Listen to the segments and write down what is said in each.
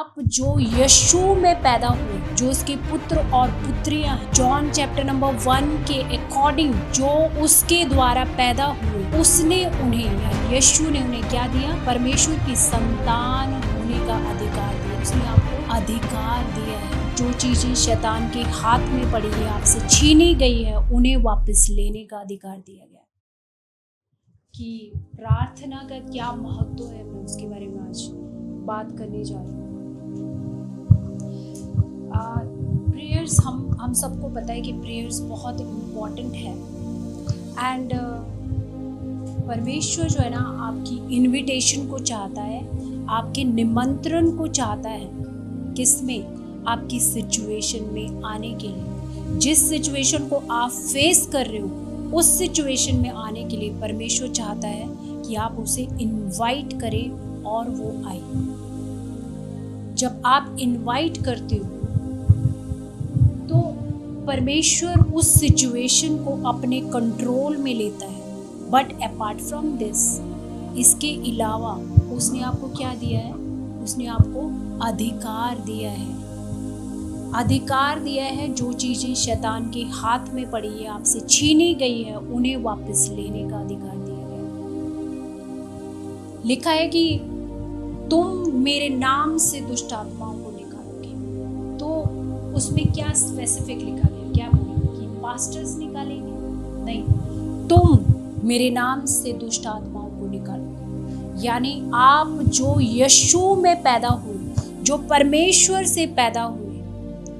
आप जो यीशु में पैदा हुए, जो उसके पुत्र और पुत्रियां हैं, जॉन चैप्टर नंबर 1 के अकॉर्डिंग जो उसके द्वारा पैदा हुए, उसने उन्हें यानी यीशु ने उन्हें क्या दिया? परमेश्वर की संतान होने का अधिकार दिया। उसने आपको अधिकार दिया है। जो चीजें शैतान के हाथ में पड़ी है, आपसे छीनी गई है, उन्हें वापस लेने का अधिकार दिया गया। कि प्रार्थना का क्या महत्व है, मैं उसके बारे में आज बात करने जा रही हूँ। प्रेयर्स हम सबको पता है कि प्रेयर्स बहुत इम्पोर्टेंट है एंड परमेश्वर जो है ना आपकी इनविटेशन को चाहता है, आपके निमंत्रण को चाहता है। किसमें? आपकी सिचुएशन में आने के लिए। जिस सिचुएशन को आप फेस कर रहे हो उस सिचुएशन में आने के लिए परमेश्वर चाहता है कि आप उसे इनवाइट करें और वो आए। जब आप इनवाइट करते हो तो परमेश्वर उस सिचुएशन को अपने कंट्रोल में लेता है। बट अपार्ट फ्रॉम दिस, इसके अलावा उसने आपको क्या दिया है? उसने आपको अधिकार दिया है। अधिकार दिया है। जो चीजें शैतान के हाथ में पड़ी है, आपसे छीनी गई है, उन्हें वापस लेने का अधिकार दिया गया। लिखा है कि तुम मेरे नाम से दुष्ट आत्माओं को निकालोगे। तो उसमें क्या स्पेसिफिक लिखा गया? क्या बोला कि पास्टर्स निकालेंगे? नहीं, तुम मेरे नाम से दुष्ट आत्माओं को निकालोगे। यानी आप जो यीशु में पैदा हुए, जो परमेश्वर से पैदा हुए,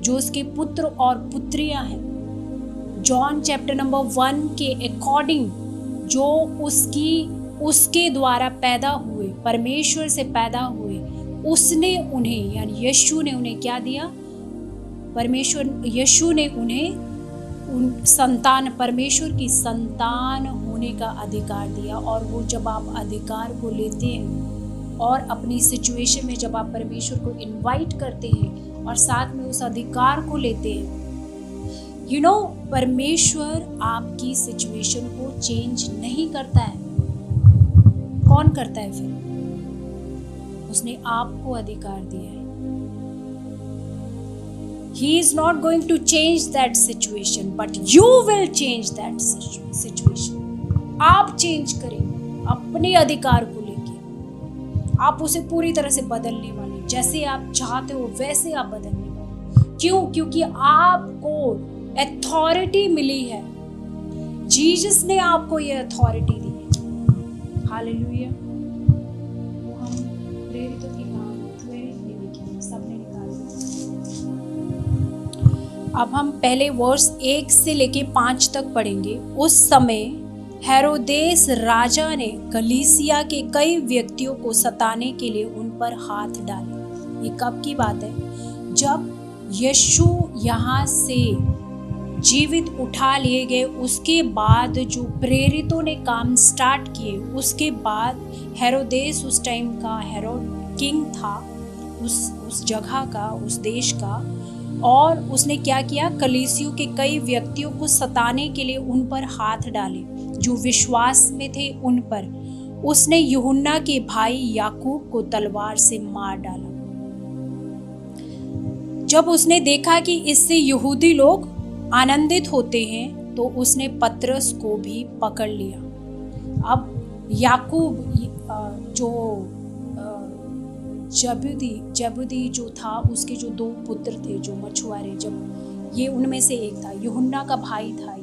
जो उसके पुत्र और पुत्रियां हैं, जॉन चैप्टर नंबर 1 के अकॉर्डिंग जो उसके द्वारा पैदा हुए, परमेश्वर से पैदा हुए, उसने उन्हें यानी यीशु ने उन्हें क्या दिया? यीशु ने उन्हें परमेश्वर की संतान होने का अधिकार दिया। और वो जब आप अधिकार को लेते हैं और अपनी सिचुएशन में जब आप परमेश्वर को इनवाइट करते हैं और साथ में उस अधिकार को लेते हैं, परमेश्वर आपकी सिचुएशन को चेंज नहीं करता है। कौन करता है फिर? उसने आपको अधिकार दिया है। He is not going to change that situation, but you will change that situation. आप चेंज करेंगे अपने अधिकार को लेके। आप उसे पूरी तरह से बदलने वाले, जैसे आप चाहते हो वैसे आप बदलने वाले। क्यों? क्योंकि आपको अथॉरिटी मिली है। जीसस ने आपको ये अथॉरिटी दी है। हालेलुया। वो हम प्रेरितों की सबने निकाल दिया। अब हम पहले वर्स 1 से लेके 5 तक पढ़ेंगे। उस समय हेरोदेस राजा ने कलीसिया के कई व्यक्तियों को सताने के लिए उन पर हाथ डाले। ये कब की बात है? जब यीशु यहाँ से जीवित उठा लिए गए, उसके बाद जो प्रेरितों ने काम स्टार्ट किए, उसके बाद हेरोदेस उस टाइम का हेरोड किंग था उस जगह का, उस देश का। और उसने क्या किया? कलीसियों के कई व्यक्तियों को सताने के लिए उन पर हाथ डाले जो विश्वास में थे उन पर। उसने यूहन्ना के भाई याकूब को तलवार से मार डाला। जब उसने देखा कि इससे यहूदी लोग आनंदित होते हैं तो उसने पतरस को भी पकड़ लिया। अब याकूब जो जबदी जो था, उसके जो 2 पुत्र थे जो मछुआरे, जब ये उनमें से एक था, यूहन्ना का भाई था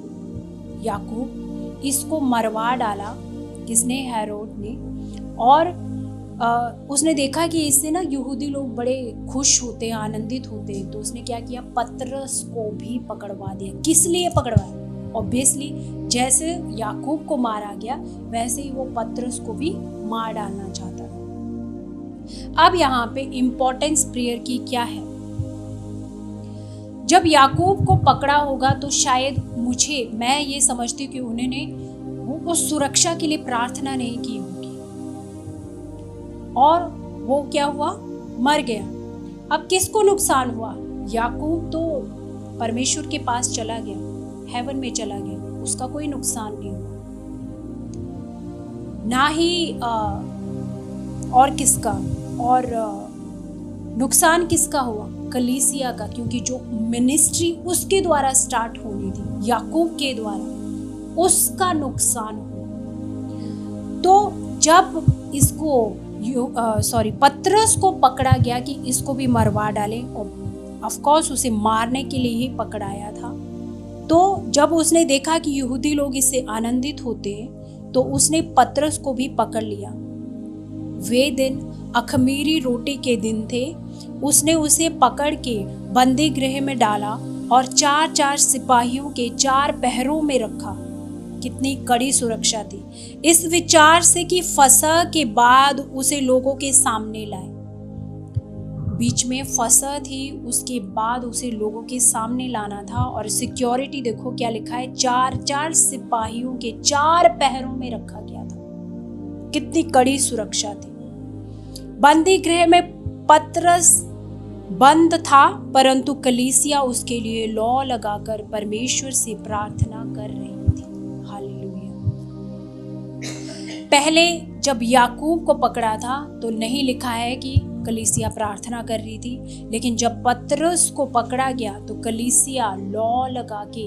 याकूब। इसको मरवा डाला किसने? हेरोद ने। और उसने देखा कि इससे ना यहूदी लोग बड़े खुश होते हैं, आनंदित होते हैं, तो उसने क्या किया? पतरस को भी पकड़वा दिया। किस लिए पकड़वाया? ऑब्वियसली जैसे याकूब को मारा गया वैसे ही वो पतरस को भी मार डालना चाहता था। अब यहाँ पे इम्पोर्टेंस प्रेयर की क्या है? जब याकूब को पकड़ा होगा तो शायद मैं ये समझती हूँ कि उन्होंने वो सुरक्षा के लिए प्रार्थना नहीं की होगी और वो क्या हुआ? मर गया। अब किसको नुकसान हुआ? याकूब तो परमेश्वर के पास चला गया, हेवन में चला गया, उसका कोई नुकसान नहीं हुआ। ना ही और किसका? और नुकसान किसका हुआ? कलीसिया का, क्योंकि जो मिनिस्ट्री उसके द्वारा स्टार्ट होनी थी, याकूब के द्वारा, उसका नुकसान हुआ। तो जब इसको पतरस को पकड़ा गया कि इसको भी मरवा डालें, और ऑफ कोर्स उसे मारने के लिए ही पकड़ाया था। तो जब उसने देखा कि यहूदी लोग इससे आनंदित होते हैं, तो उसने पतरस को भी पकड़ लिया। वे दिन अखमीरी रोटी के दिन थे। उसने उसे पकड़ के बंदी गृह में डाला और 4-4 सिपाहियों के 4 पहरों में रखा। कितनी कड़ी सुरक्षा थी, इस विचार से कि फसह के बाद उसे लोगों के सामने लाए। बीच में फसह थी, उसके बाद उसे लोगों के सामने लाना था। और सिक्योरिटी देखो क्या लिखा है, 4-4 सिपाहियों के 4 पहरों में रखा गया था। कितनी कड़ी सुरक्षा थी। बंदी गृह में पतरस बंद था, परंतु कलीसिया उसके लिए लौ लगाकर परमेश्वर से प्रार्थना कर रही थी। हालेलुया। पहले जब याकूब को पकड़ा था तो नहीं लिखा है कि कलीसिया प्रार्थना कर रही थी, लेकिन जब पतरस को पकड़ा गया तो कलीसिया लौ लगा के,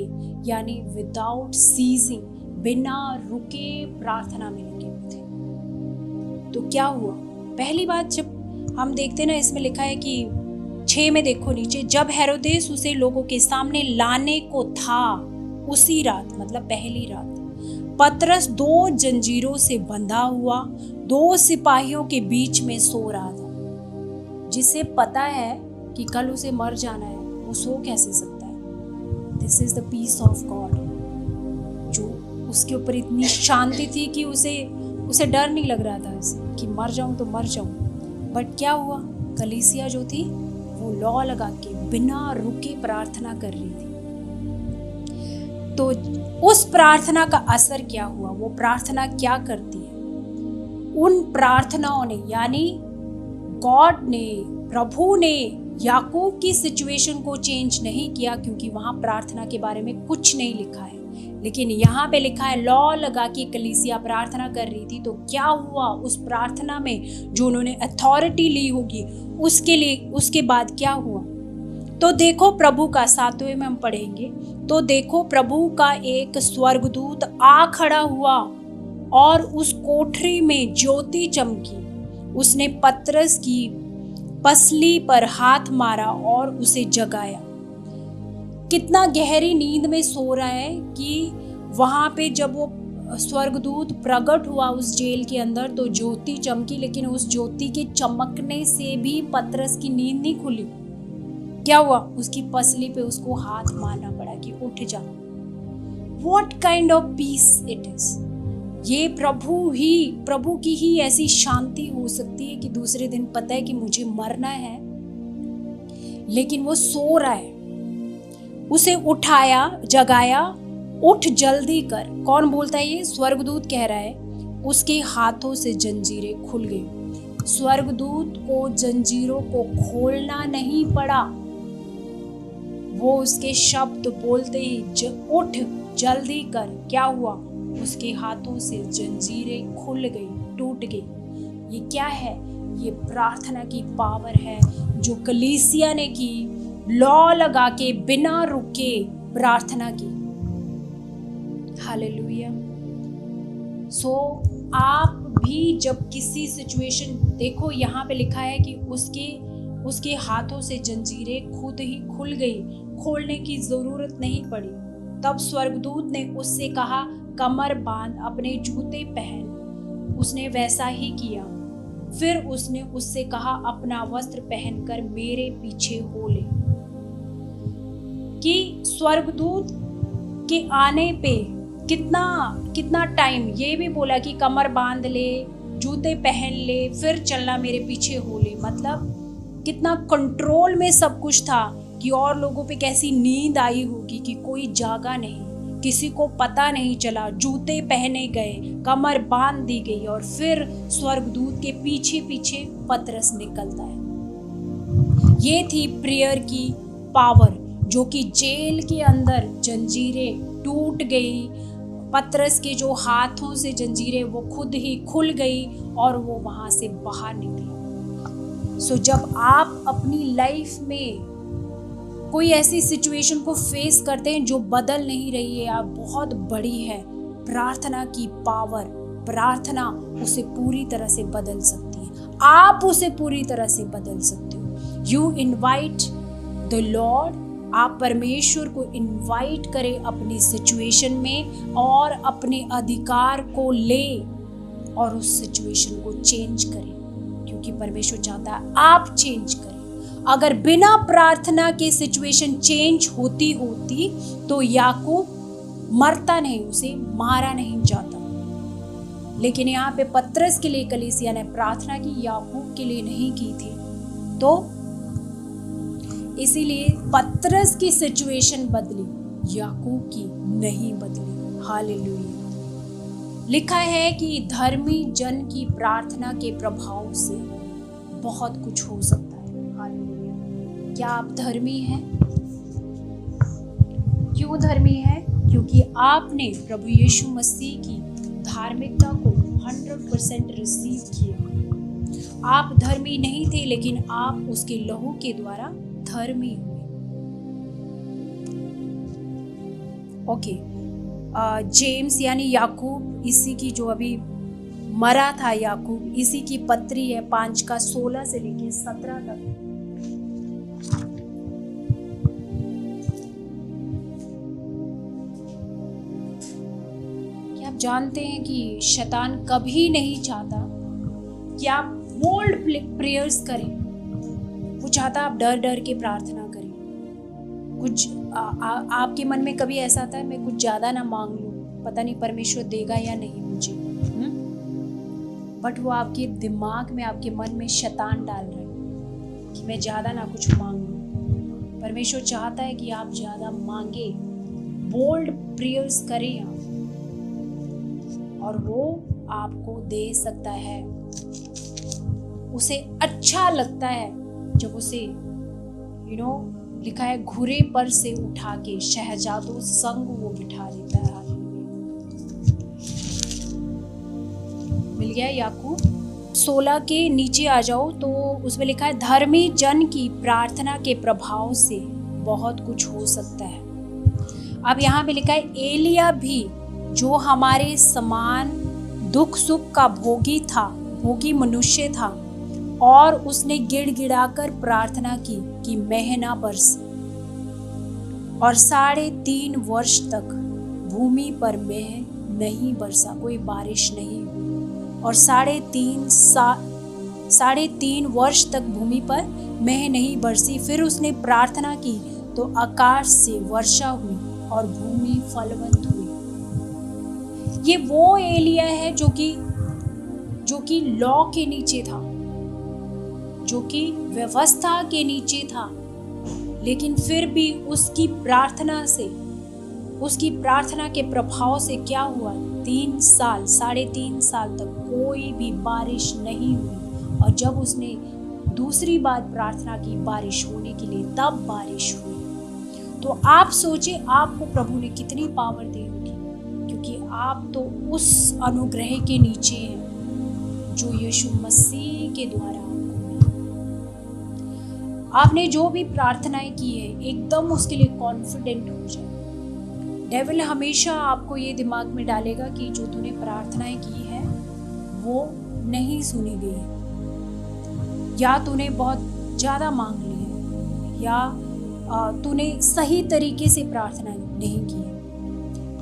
यानी विदाउट सीजिंग, बिना रुके प्रार्थना में लगे हुए थे। तो क्या हुआ? पहली बात जब हम देखते ना, इसमें लिखा है कि 6 में देखो नीचे, जब हेरोदेस उसे लोगों के सामने लाने को था, उसी रात, मतलब पहली रात, पतरस 2 जंजीरों से बंधा हुआ 2 सिपाहियों के बीच में सो रहा था। जिसे पता है कि कल उसे मर जाना है, वो सो कैसे सकता है? This is the peace of God, जो उसके ऊपर इतनी शांति थी कि उसे डर नहीं लग रहा था कि मर जाऊं तो मर जाऊं। बट क्या हुआ? कलीसिया जो थी वो लौ लगा के बिना रुके प्रार्थना कर रही थी। तो उस प्रार्थना का असर क्या हुआ? वो प्रार्थना क्या करती है? उन प्रार्थनाओं ने, यानी गॉड ने, प्रभु ने याकूब की सिचुएशन को चेंज नहीं किया, क्योंकि वहां प्रार्थना के बारे में कुछ नहीं लिखा है। लेकिन यहाँ पे लिखा है लौ लगा के कलीसिया प्रार्थना कर रही थी। तो क्या हुआ उस प्रार्थना में? जो उन्होंने अथॉरिटी ली होगी उसके बाद क्या हुआ? तो देखो प्रभु का, 7वें में हम पढ़ेंगे, तो देखो प्रभु का एक स्वर्गदूत आ खड़ा हुआ और उस कोठरी में ज्योति चमकी। उसने पतरस की पसली पर हाथ मारा और उसे जगाया। कितना गहरी नींद में सो रहा है कि वहां पे जब वो स्वर्गदूत प्रकट हुआ उस जेल के अंदर, तो ज्योति चमकी, लेकिन उस ज्योति के चमकने से भी पतरस की नींद नहीं खुली। क्या हुआ? उसकी पसली पे उसको हाथ मारना पड़ा कि उठ जा। What kind of peace it is? ये प्रभु की ही ऐसी शांति हो सकती है कि दूसरे दिन पता है कि मुझे मरना है, लेकिन वो सो रहा है। उसे उठाया, जगाया, उठ जल्दी कर। कौन बोलता है ये? स्वर्गदूत कह रहा है। उसके हाथों से जंजीरें खुल गई। स्वर्गदूत को जंजीरों को खोलना नहीं पड़ा, वो उसके शब्द बोलते ही उठ जल्दी कर। क्या हुआ? उसके हाथों से जंजीरें खुल गई, टूट गई। ये क्या है? ये प्रार्थना की पावर है जो कलीसिया ने की, लौ लगा के बिना रुके प्रार्थना की। हालेलुया। सो आप भी जब किसी सिचुएशन, देखो यहाँ पे लिखा है कि उसके हाथों से जंजीरें खुद ही खुल गई, खोलने की जरूरत नहीं पड़ी। तब स्वर्गदूत ने उससे कहा, कमर बांध, अपने जूते पहन। उसने वैसा ही किया। फिर उसने उससे कहा, अपना वस्त्र पहनकर मेरे पीछे हो ले। कि स्वर्गदूत के आने पे कितना टाइम, ये भी बोला कि कमर बांध ले, जूते पहन ले, फिर चलना मेरे पीछे हो ले। मतलब कितना कंट्रोल में सब कुछ था कि और लोगों पे कैसी नींद आई होगी कि कोई जागा नहीं, किसी को पता नहीं चला। जूते पहने गए, कमर बांध दी गई और फिर स्वर्गदूत के पीछे पीछे पतरस निकलता है। ये थी प्रेयर की पावर, जो कि जेल के अंदर जंजीरें टूट गई। पतरस के जो हाथों से जंजीरें वो खुद ही खुल गई और वो वहां से बाहर निकला। सो जब आप अपनी लाइफ में कोई ऐसी सिचुएशन को फेस करते हैं जो बदल नहीं रही है या बहुत बड़ी है, प्रार्थना की पावर, प्रार्थना उसे पूरी तरह से बदल सकती है। आप उसे पूरी तरह से बदल सकते हो। यू इनवाइट द लॉर्ड, आप परमेश्वर को इनवाइट करें अपनी सिचुएशन में और अपने अधिकार को ले और उस सिचुएशन को चेंज करें, क्योंकि परमेश्वर चाहता है आप चेंज करें। अगर बिना प्रार्थना के सिचुएशन चेंज होती तो याकूब मरता नहीं, उसे मारा नहीं जाता। लेकिन यहाँ पे पतरस के लिए कलीसिया ने प्रार्थना की, याकूब के लिए नहीं की थी, तो इसीलिए पतरस की सिचुएशन बदली, याकूब की नहीं बदली। हालेलुया। लिखा है कि धर्मी जन की प्रार्थना के प्रभाव से बहुत कुछ हो सकता है। हालेलुया। क्या आप धर्मी हैं? क्यों धर्मी हैं? क्योंकि आपने प्रभु यीशु मसीह की धार्मिकता को 100% रिसीव किया। आप धर्मी नहीं थे, लेकिन आप उसके लहू के द्वारा धर्मी हुए। ओके, जेम्स यानी याकूब, इसी की जो अभी मरा था याकूब, इसी की पत्री है 5:16 से लेके 17 तक। क्या आप जानते हैं कि शैतान कभी नहीं चाहता कि आप बोल्ड प्रेयर्स करें? वो चाहता आप डर डर के प्रार्थना करें। कुछ आपके मन में कभी ऐसा आता है मैं कुछ ज्यादा ना मांग लूं, पता नहीं परमेश्वर देगा या नहीं मुझे, बट वो आपके दिमाग में, आपके मन में शैतान डाल रहा है कि मैं ज्यादा ना कुछ मांग लूं। परमेश्वर चाहता है कि आप ज्यादा मांगे, बोल्ड प्रेयर्स करें आप, और वो आपको दे सकता है। उसे अच्छा लगता है जब उसे लिखा है घुरे पर से उठा के शहजादों संग वो बिठा देता है। मिल गया याकूब 16 के नीचे आ जाओ तो उसमें लिखा है धर्मी जन की प्रार्थना के प्रभाव से बहुत कुछ हो सकता है। अब यहाँ पे लिखा है एलिया भी जो हमारे समान दुख सुख का भोगी मनुष्य था, और उसने गिड़गिड़ाकर प्रार्थना की कि मेह ना बरसे, और 3.5 वर्ष तक भूमि पर मेह नहीं बरसा, कोई बारिश नहीं हुई, और 3.5 वर्ष तक भूमि पर मेह नहीं बरसी। फिर उसने प्रार्थना की तो आकाश से वर्षा हुई और भूमि फलवंत हुई। ये वो एलिया है जो कि लॉ के नीचे था, जो कि व्यवस्था के नीचे था, लेकिन फिर भी उसकी प्रार्थना के प्रभाव से क्या हुआ, 3.5 साल तक कोई भी बारिश नहीं हुई। और जब उसने दूसरी बार प्रार्थना की बारिश होने के लिए, तब बारिश हुई। तो आप सोचिए आपको प्रभु ने कितनी पावर दी होगी, क्योंकि आप तो उस अनुग्रह के नीचे हैं जो यीशु मसीह के द्वारा आपने जो भी प्रार्थनाएं की है, एकदम उसके लिए कॉन्फिडेंट हो जाए। डेविल हमेशा आपको ये दिमाग में डालेगा कि जो तूने प्रार्थनाएं की है वो नहीं सुनी गई है, या तूने बहुत ज़्यादा मांग ली है, या तूने सही तरीके से प्रार्थना नहीं की है।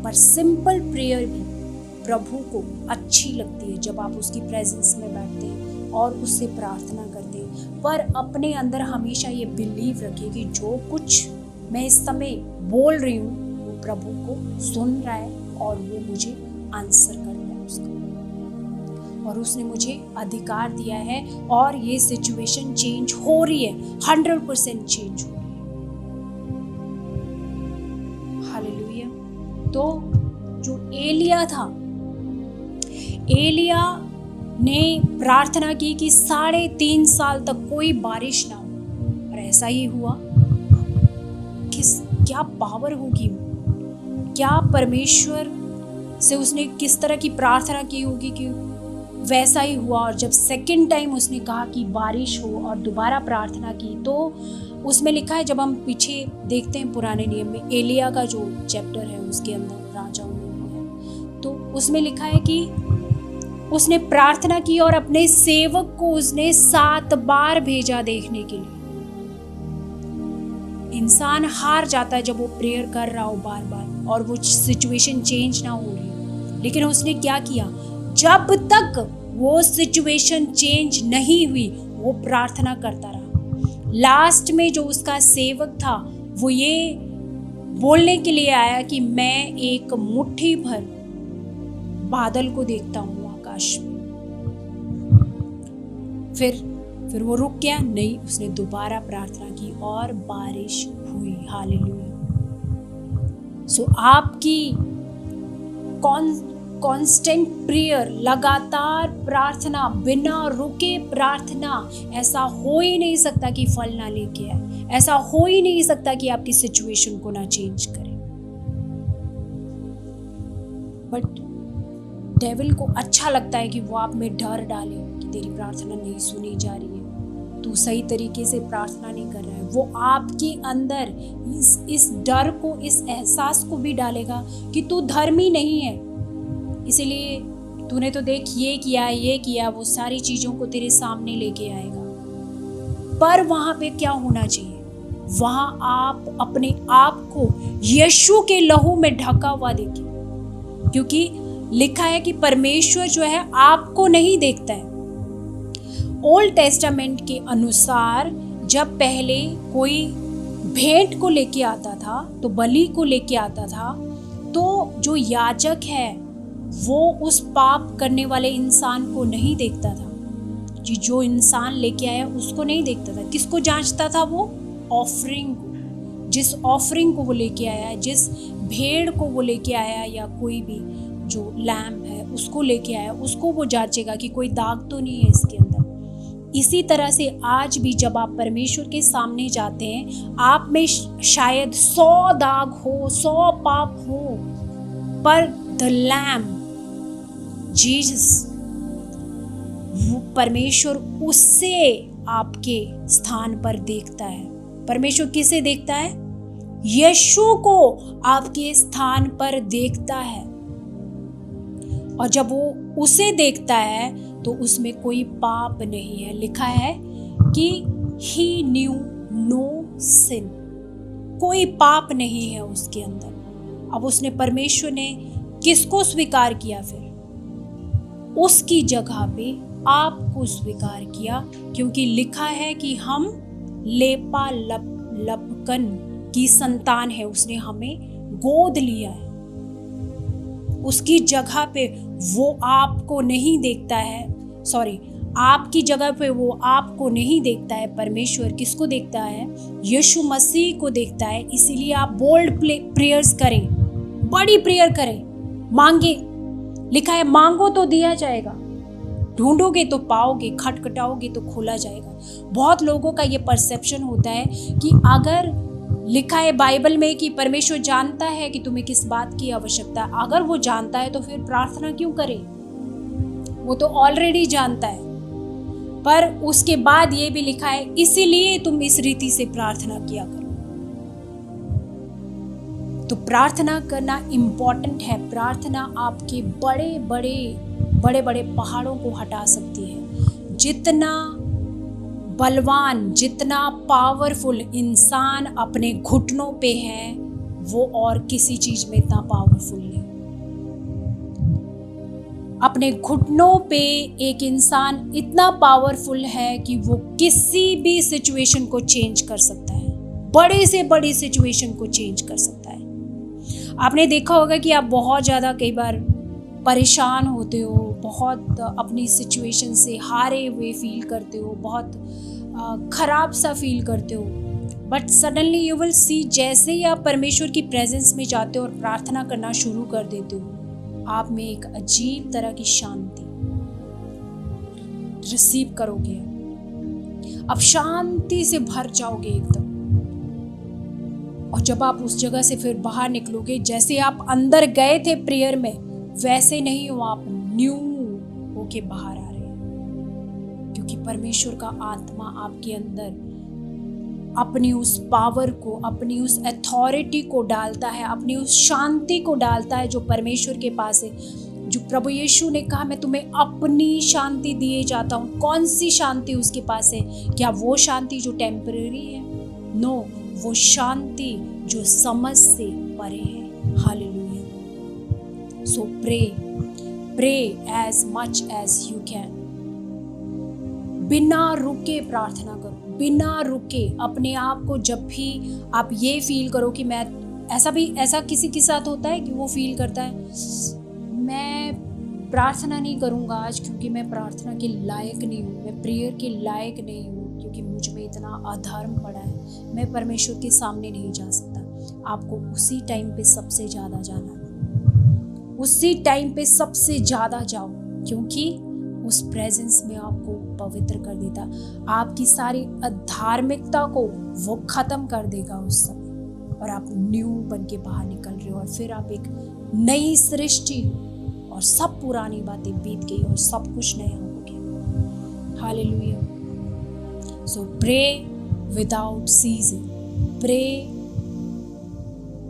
पर सिंपल प्रेयर भी प्रभु को अच्छी लगती है जब आप उसकी प्रेजेंस में बैठते हैं और उससे प्रार्थना करते हैं। पर अपने अंदर हमेशा ये बिलीव रखिए कि जो कुछ मैं इस समय बोल रही हूँ वो प्रभु को सुन रहा है और वो मुझे आंसर कर रहा है उसका, और उसने मुझे अधिकार दिया है, और ये सिचुएशन चेंज हो रही है, 100% चेंज हो रही है। हालेलुया। तो जो एलिया था, एलिया ने प्रार्थना की कि 3.5 साल तक कोई बारिश ना हो, और ऐसा ही हुआ। क्या पावर होगी, क्या परमेश्वर से उसने किस तरह की प्रार्थना की होगी कि वैसा ही हुआ। और जब सेकंड टाइम उसने कहा कि बारिश हो और दोबारा प्रार्थना की, तो उसमें लिखा है, जब हम पीछे देखते हैं पुराने नियम में एलिया का जो चैप्टर है उसके अंदर राजाओं में है, तो उसमें लिखा है कि उसने प्रार्थना की और अपने सेवक को उसने 7 बार भेजा देखने के लिए। इंसान हार जाता है जब वो प्रेयर कर रहा हो बार बार और वो सिचुएशन चेंज ना हो रही, लेकिन उसने क्या किया, जब तक वो सिचुएशन चेंज नहीं हुई वो प्रार्थना करता रहा। लास्ट में जो उसका सेवक था वो ये बोलने के लिए आया कि मैं एक मुट्ठी भर बादल को देखता हूँ आकाश में। फिर वो रुक गया नहीं, उसने दोबारा प्रार्थना की और बारिश हुई। हालेलुया। सो आपकी कांस्टेंट प्रेयर, लगातार प्रार्थना, बिना रुके प्रार्थना, ऐसा हो ही नहीं सकता कि फल ना लेके आए, ऐसा हो ही नहीं सकता कि आपकी सिचुएशन को ना चेंज करे। बट डेविल को अच्छा लगता है कि वो आप में डर डाले कि तेरी प्रार्थना नहीं सुनी जा रही है, तू सही तरीके से प्रार्थना नहीं कर रहा है। वो आपके अंदर इस डर को, इस एहसास को भी डालेगा कि तू धर्मी नहीं है, इसीलिए तूने तो देख ये किया, वो सारी चीज़ों को तेरे सामने लेके आएगा। पर वहाँ पे क्या होना चाहिए, वहाँ आप अपने आप को यीशु के लहू में ढका हुआ देखिए, क्योंकि लिखा है कि परमेश्वर जो है आपको नहीं देखता है। ओल्ड टेस्टामेंट के अनुसार जब पहले कोई भेंट को लेके आता था, तो बलि को लेके आता था, तो जो याजक है वो उस पाप करने वाले इंसान को नहीं देखता था, जो इंसान लेके आया उसको नहीं देखता था। किसको जांचता था वो? ऑफरिंग को। जिस ऑफरिंग को वो लेके आया, जिस भेड़ को वो लेके आया या कोई भी जो लैम्प है उसको लेके आया, उसको वो जांचेगा कि कोई दाग तो नहीं है इसके अंदर। इसी तरह से आज भी जब आप परमेश्वर के सामने जाते हैं, आप में शायद 100 दाग हो, 100 पाप हो, पर द लैम्प जीसस, वो परमेश्वर उससे आपके स्थान पर देखता है। परमेश्वर किसे देखता है? यीशु को आपके स्थान पर देखता है। और जब वो उसे देखता है तो उसमें कोई पाप नहीं है। लिखा है कि he knew no sin, कोई पाप नहीं है उसके अंदर। अब उसने, परमेश्वर ने किसको स्वीकार किया? फिर उसकी जगह पे आपको स्वीकार किया, क्योंकि लिखा है कि हम लेपा लपकन की संतान है, उसने हमें गोद लिया है। उसकी जगह पे वो आपको नहीं देखता है, आपकी जगह पे वो आपको नहीं देखता है। परमेश्वर किसको देखता है? यीशु मसीह को देखता है। इसीलिए आप बोल्ड प्रेयर्स करें, बड़ी प्रेयर करें, मांगे। लिखा है मांगो तो दिया जाएगा, ढूंढोगे तो पाओगे, खटखटाओगे तो खोला जाएगा। बहुत लोगों का ये परसेप्शन होता है कि अगर लिखा है बाइबल में कि परमेश्वर जानता है कि तुम्हें किस बात की आवश्यकता है, अगर वो जानता है तो फिर प्रार्थना क्यों करे? वो तो ऑलरेडी जानता है। पर उसके बाद ये भी लिखा है इसीलिए तुम इस रीति से प्रार्थना किया करो। तो प्रार्थना करना इम्पोर्टेंट है। प्रार्थना आपके बड़े बड़े पहाड़ों को हटा सकती है। जितना बलवान, जितना पावरफुल इंसान अपने घुटनों पे है, वो और किसी चीज में इतना पावरफुल नहीं। अपने घुटनों पे एक इंसान इतना पावरफुल है कि वो किसी भी सिचुएशन को चेंज कर सकता है, बड़े से बड़ी सिचुएशन को चेंज कर सकता है। आपने देखा होगा कि आप बहुत ज़्यादा कई बार परेशान होते हो, बहुत अपनी सिचुएशन से हारे हुए फील करते हो, बहुत खराब सा फील करते हो, but suddenly you will see, जैसे ही आप परमेश्वर की प्रेजेंस में जाते हो और प्रार्थना करना शुरू कर देते हो, आप में एक अजीब तरह की शांति रिसीव करोगे। अब शांति से भर जाओगे एकदम। और जब आप उस जगह से फिर बाहर निकलोगे, जैसे आप अंदर गए थे प्रेयर में, वैसे नहीं हो, आप न्यू हो होके बाहर आ रहे हैं, क्योंकि परमेश्वर का आत्मा आपके अंदर अपनी उस पावर को, अपनी उस अथॉरिटी को डालता है, अपनी उस शांति को डालता है जो परमेश्वर के पास है। जो प्रभु यीशु ने कहा मैं तुम्हें अपनी शांति दिए जाता हूँ, कौन सी शांति उसके पास है? क्या वो शांति जो टेम्पररी है? नो, वो शांति जो समझ से परे है। Hallelujah. So pray as much as you can. बिना रुके प्रार्थना करो, बिना रुके। अपने आप को जब भी आप ये फील करो कि मैं ऐसा किसी के साथ होता है कि वो फील करता है मैं प्रार्थना नहीं करूँगा आज क्योंकि मैं प्रार्थना के लायक नहीं हूँ, मैं प्रेयर के लायक नहीं हूँ, क्योंकि मुझ में इतना अधर्म पड़ा है, मैं परमेश्वर के सामने नहीं जा सकता। आपको उसी टाइम पे सबसे ज़्यादा जाना है, उसी टाइम पे सबसे ज़्यादा जाओ, क्योंकि उस प्रेजेंस में आपको पवित्र कर देता, आपकी सारी अधार्मिकता को वो ख़त्म कर देगा उस समय, और आप न्यू बन के बाहर निकल रहे हो, और फिर आप एक नई सृष्टि, और सब पुरानी बातें बीत गई और सब कुछ नया हो गया। Hallelujah. So pray without seizing.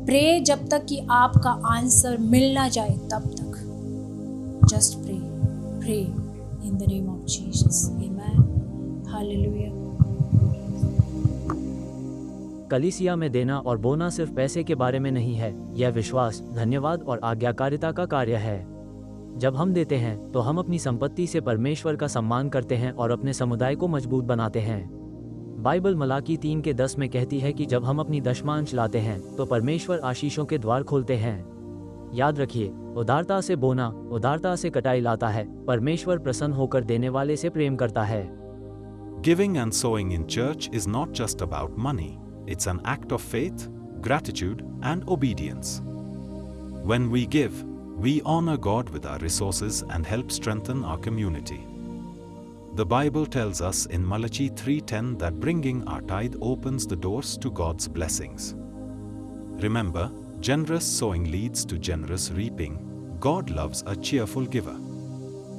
Pray जब तक कि आपका आंसर मिल ना जाए तब तक। Just pray in the name of Jesus. Amen. Hallelujah. कलीसिया में देना और बोना सिर्फ पैसे के बारे में नहीं है, यह विश्वास, धन्यवाद और आज्ञाकारिता का कार्य है। जब हम देते हैं तो हम अपनी संपत्ति से परमेश्वर का सम्मान करते हैं और अपने समुदाय को मजबूत बनाते हैं। बाइबल मलाकी 3:10 में कहती है कि जब हम अपनी दशमांश लाते हैं तो परमेश्वर आशीषों के द्वार खोलते हैं। याद रखिए, उदारता से बोना उदारता से कटाई लाता है। परमेश्वर प्रसन्न होकर देने वाले से प्रेम करता है। Giving and sowing in church is not just about money. It's an act of faith, gratitude, and obedience. When we give, we honor God with our resources and help strengthen our community. The Bible tells us in Malachi 3:10 that bringing our tithe opens the doors to God's blessings. Remember, generous sowing leads to generous reaping. God loves a cheerful giver.